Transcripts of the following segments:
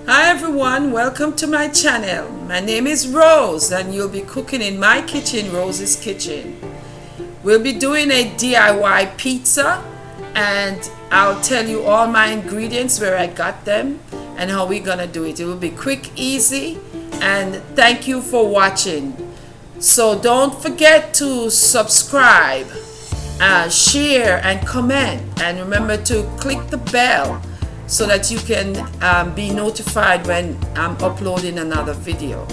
Hi everyone, welcome to my channel. My name is Rose and you'll be cooking in my kitchen, Rose's Kitchen. We'll be doing a DIY pizza and I'll tell you all my ingredients, where I got them and how we're gonna do it. It will be quick, easy, and thank you for watching. So don't forget to subscribe, share and comment, and remember to click the bell so that you can be notified when I'm uploading another video.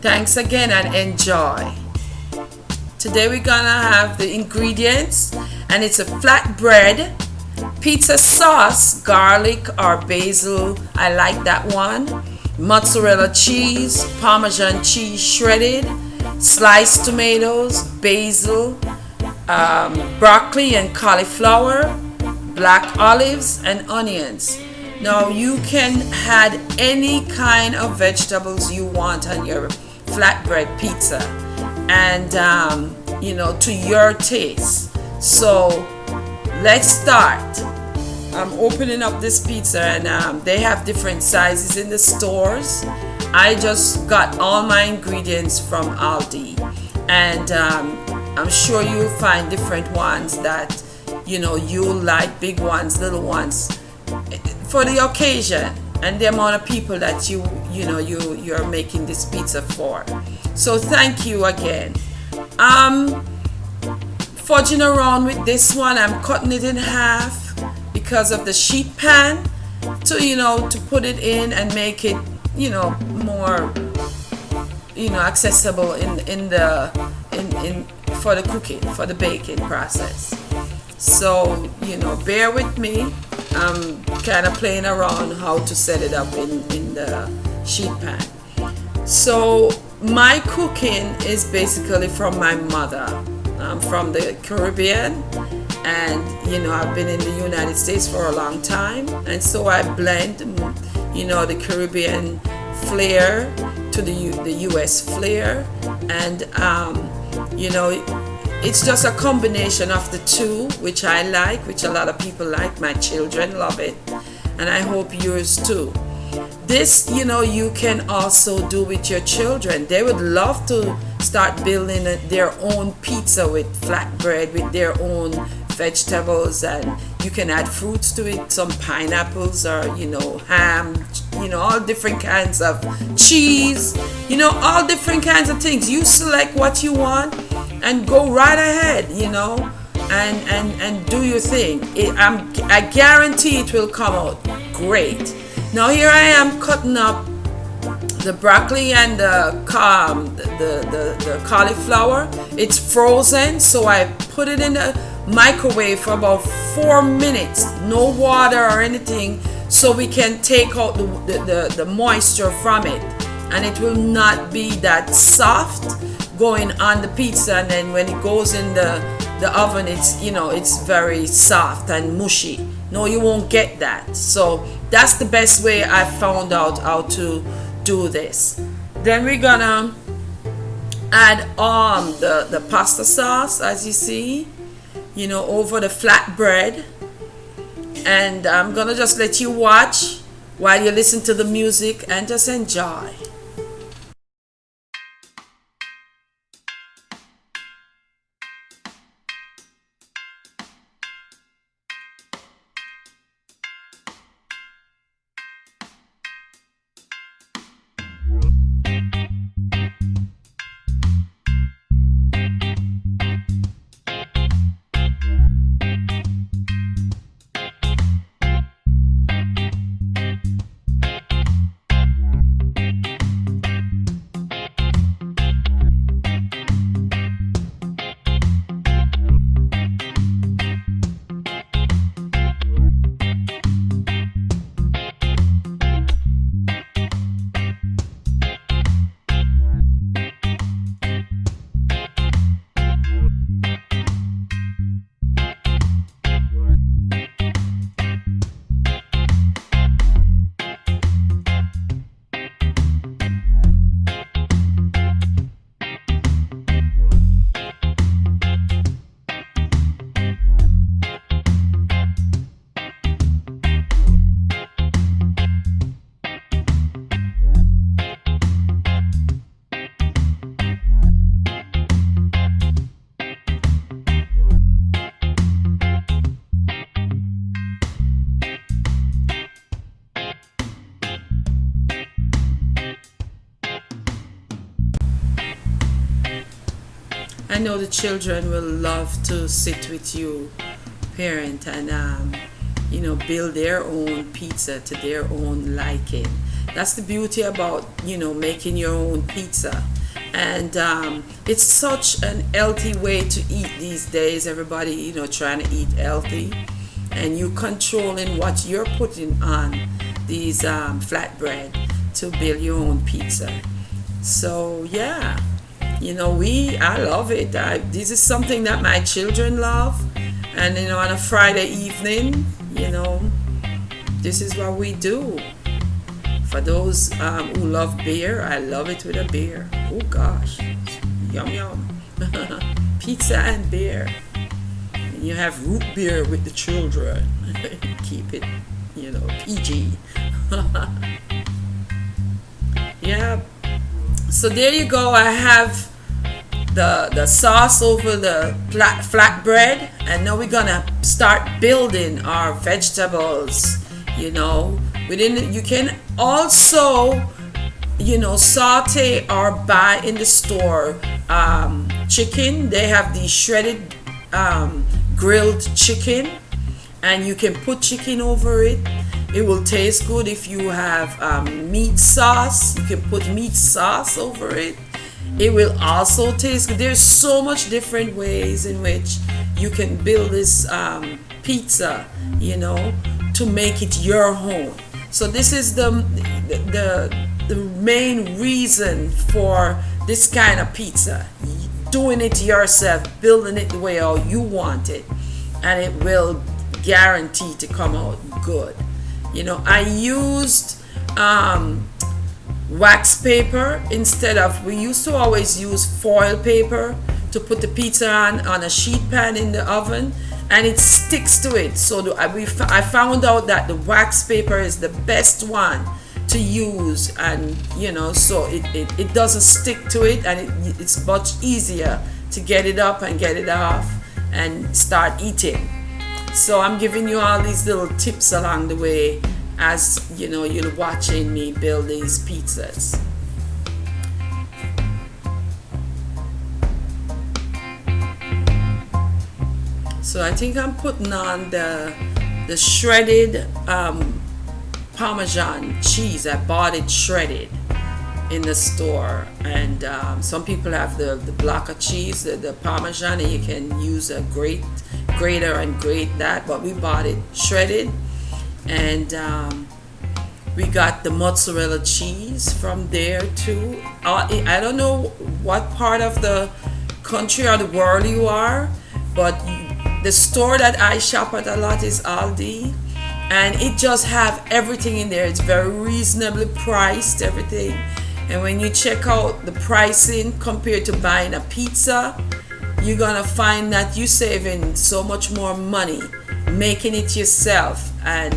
Thanks again and enjoy. Today we're gonna have the ingredients, and it's a flatbread, pizza sauce, garlic or basil, I like that one, mozzarella cheese, Parmesan cheese shredded, sliced tomatoes, basil, broccoli and cauliflower, black olives and onions. Now you can add any kind of vegetables you want on your flatbread pizza, and to your taste. So let's start. I'm opening up this pizza, and they have different sizes in the stores. I just got all my ingredients from ALDI, and I'm sure you'll find different ones that you'll like, big ones, little ones, for the occasion and the amount of people that you're making this pizza for. So thank you again. Fudging around with this one, I'm cutting it in half because of the sheet pan, to put it in and make it more accessible in for the cooking, for the baking process. So bear with me. I'm kind of playing around how to set it up in the sheet pan. So my cooking is basically from my mother. I'm from the Caribbean, and I've been in the United States for a long time, and so I blend the Caribbean flair to the US flair, and it's just a combination of the two, which I like, which a lot of people like. My children love it, and I hope yours too. This, you can also do with your children. They would love to start building their own pizza with flatbread, with their own vegetables, and you can add fruits to it, some pineapples or ham, all different kinds of cheese, all different kinds of things. You select what you want and go right ahead, and do your thing. I guarantee it will come out great. Now here I am cutting up the broccoli and the cauliflower. It's frozen, so I put it in the microwave for about 4 minutes. No water or anything, so we can take out the moisture from it, and it will not be that soft going on the pizza, and then when it goes in the oven, it's very soft and mushy. No, you won't get that. So that's the best way I found out how to do this. Then we're gonna add the pasta sauce, as you see, over the flatbread, and I'm gonna just let you watch while you listen to the music and just enjoy. I know the children will love to sit with you, parent, and build their own pizza to their own liking. That's the beauty about making your own pizza. And it's such an healthy way to eat these days. Everybody trying to eat healthy, and you controlling what you're putting on these flatbread to build your own pizza. So yeah, I love it. This is something that my children love, and on a Friday evening, this is what we do. For those who love beer, I love it with a beer. Oh gosh, yum yum. Pizza and beer. And you have root beer with the children. Keep it, PG. Yeah. So there you go. I have the sauce over the flatbread, and now we're gonna start building our vegetables. You can also saute or buy in the store chicken. They have the shredded grilled chicken, and you can put chicken over it. It will taste good. If you have meat sauce, you can put meat sauce over it. It will also taste good. There's so much different ways in which you can build this pizza, to make it your home. So this is the main reason for this kind of pizza. Doing it yourself, building it the way how you want it, and it will guarantee to come out good. I used wax paper instead of, we used to always use foil paper to put the pizza on a sheet pan in the oven, and it sticks to it. So I found out that the wax paper is the best one to use, and so it doesn't stick to it, and it's much easier to get it up and get it off and start eating. So I'm giving you all these little tips along the way as you're watching me build these pizzas. So I think I'm putting on the shredded Parmesan cheese. I bought it shredded in the store, and some people have the block of cheese, the Parmesan, and you can use a grater and grate that, but we bought it shredded. And we got the mozzarella cheese from there too. I don't know what part of the country or the world you are, but the store that I shop at a lot is ALDI, and it just have everything in there. It's very reasonably priced, everything. And when you check out the pricing compared to buying a pizza, you're gonna find that you're saving so much more money making it yourself, and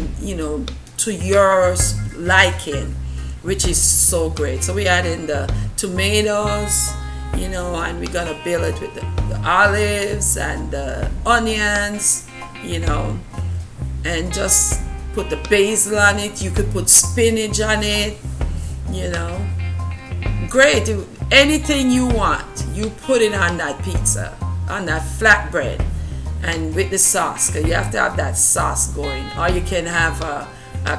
to your liking, which is so great. So we add in the tomatoes, and we're gonna build it with the olives and the onions, and just put the basil on it. You could put spinach on it, great. Anything you want, you put it on that pizza, on that flatbread, and with the sauce, because you have to have that sauce going. Or you can have a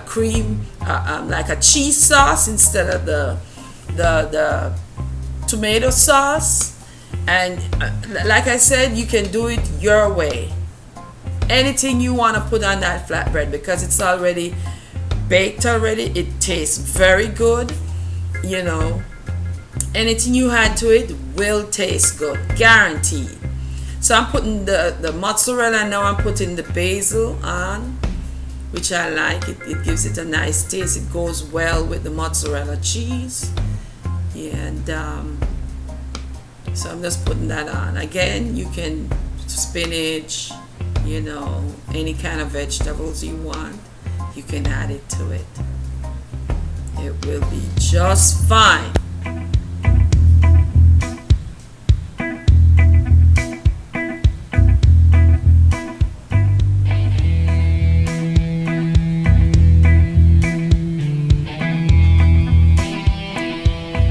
cream, like a cheese sauce instead of the tomato sauce. And like I said, you can do it your way. Anything you want to put on that flatbread, because it's already baked already, it tastes very good. Anything you add to it will taste good, guaranteed. So I'm putting the mozzarella, and now I'm putting the basil on, which I like. It gives it a nice taste. It goes well with the mozzarella cheese. And so I'm just putting that on. Again, you can spinach, any kind of vegetables you want, you can add it to it. It will be just fine.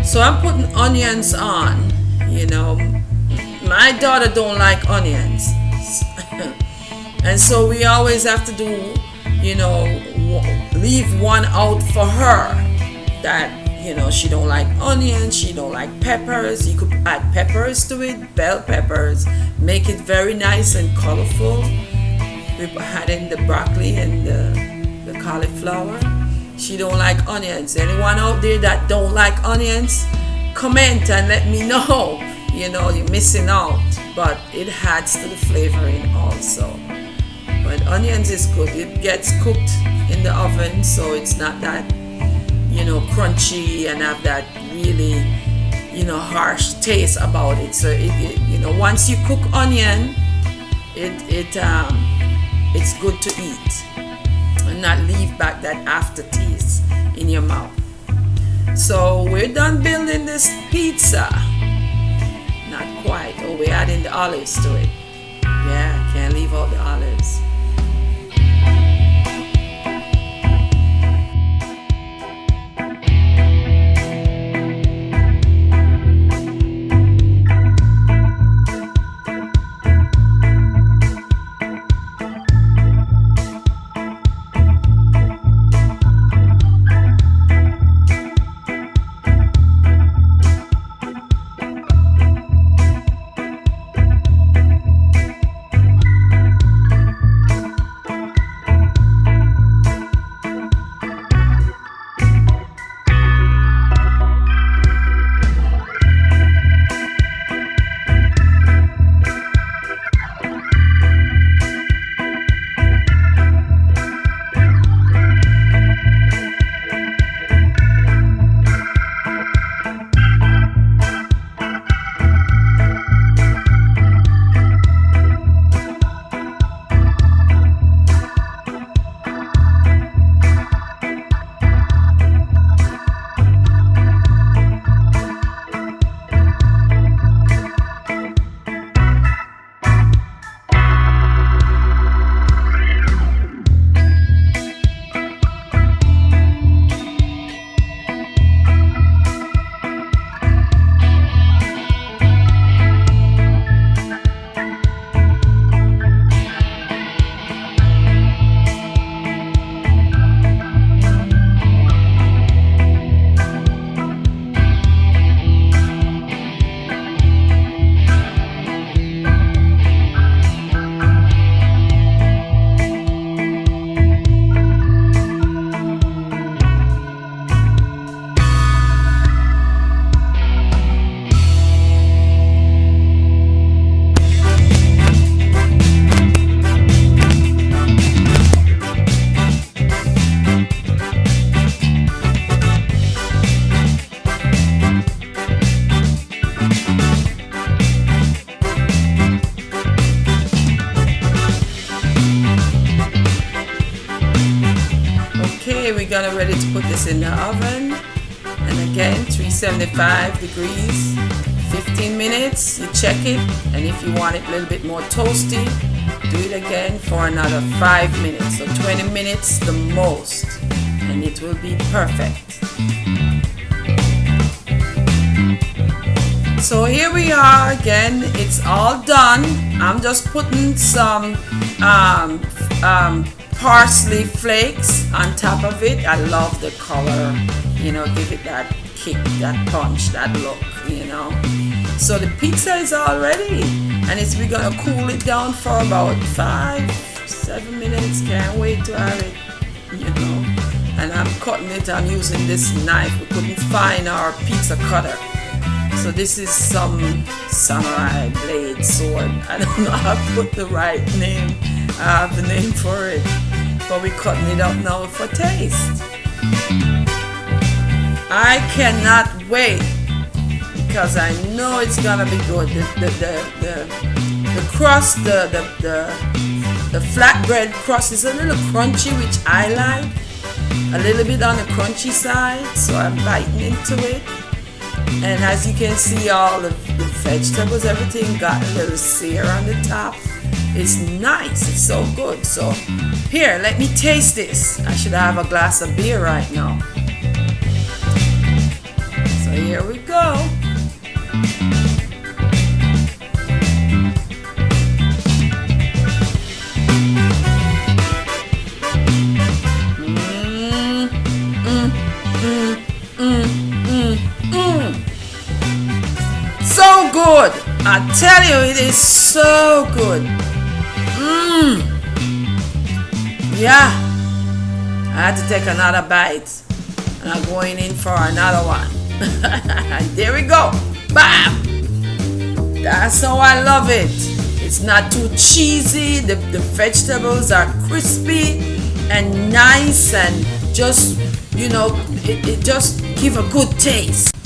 So I'm putting onions on, my daughter don't like onions. And so we always have to do, you know, leave one out for her that, you know, she don't like onions, she don't like peppers. You could add peppers to it, bell peppers, make it very nice and colorful. We had in the broccoli and the cauliflower. She don't like onions. Anyone out there that don't like onions, comment and let me know. You know, you're missing out, but it adds to the flavoring also. But onions is good. It gets cooked in the oven, so it's not that, you know, crunchy and have that really, you know, harsh taste about it. So it you know, once you cook onion, it's good to eat and not leave back that aftertaste in your mouth. So we're done building this pizza. Not quite. Oh, we're adding the olives to it. Yeah, can't leave out the olives. We're gonna ready to put this in the oven, and again 375 degrees, 15 minutes. You check it, and if you want it a little bit more toasty, do it again for another 5 minutes, so 20 minutes the most, and it will be perfect. So here we are again, it's all done. I'm just putting some parsley flakes on top of it. I love the color, you know, give it that kick, that punch, that look, you know. So the pizza is all ready, and we're gonna cool it down for about 5-7 minutes. Can't wait to have it, you know. And I'm cutting it, I'm using this knife. We couldn't find our pizza cutter, so this is some samurai blade sword. I don't know how to put the right name. I have the name for it, but we're cutting it up now for taste. I cannot wait because I know it's gonna be good. The crust, the flatbread crust is a little crunchy, which I like. A little bit on the crunchy side, so I'm biting into it. And as you can see, all the vegetables, everything got a little sear on the top. It's nice, it's so good. So here, let me taste this. I should have a glass of beer right now. So here we go. tell you, it is so good. Yeah, I had to take another bite, and I'm going in for another one. There we go. Bam! That's how I love it. It's not too cheesy. The vegetables are crispy and nice, and just, you know, it just give a good taste.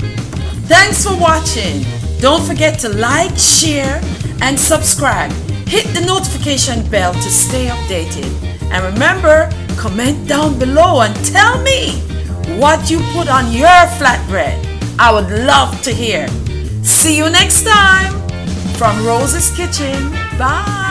Thanks for watching. Don't forget to like, share, and subscribe. Hit the notification bell to stay updated. And remember, comment down below and tell me what you put on your flatbread. I would love to hear. See you next time from Rose's Kitchen. Bye.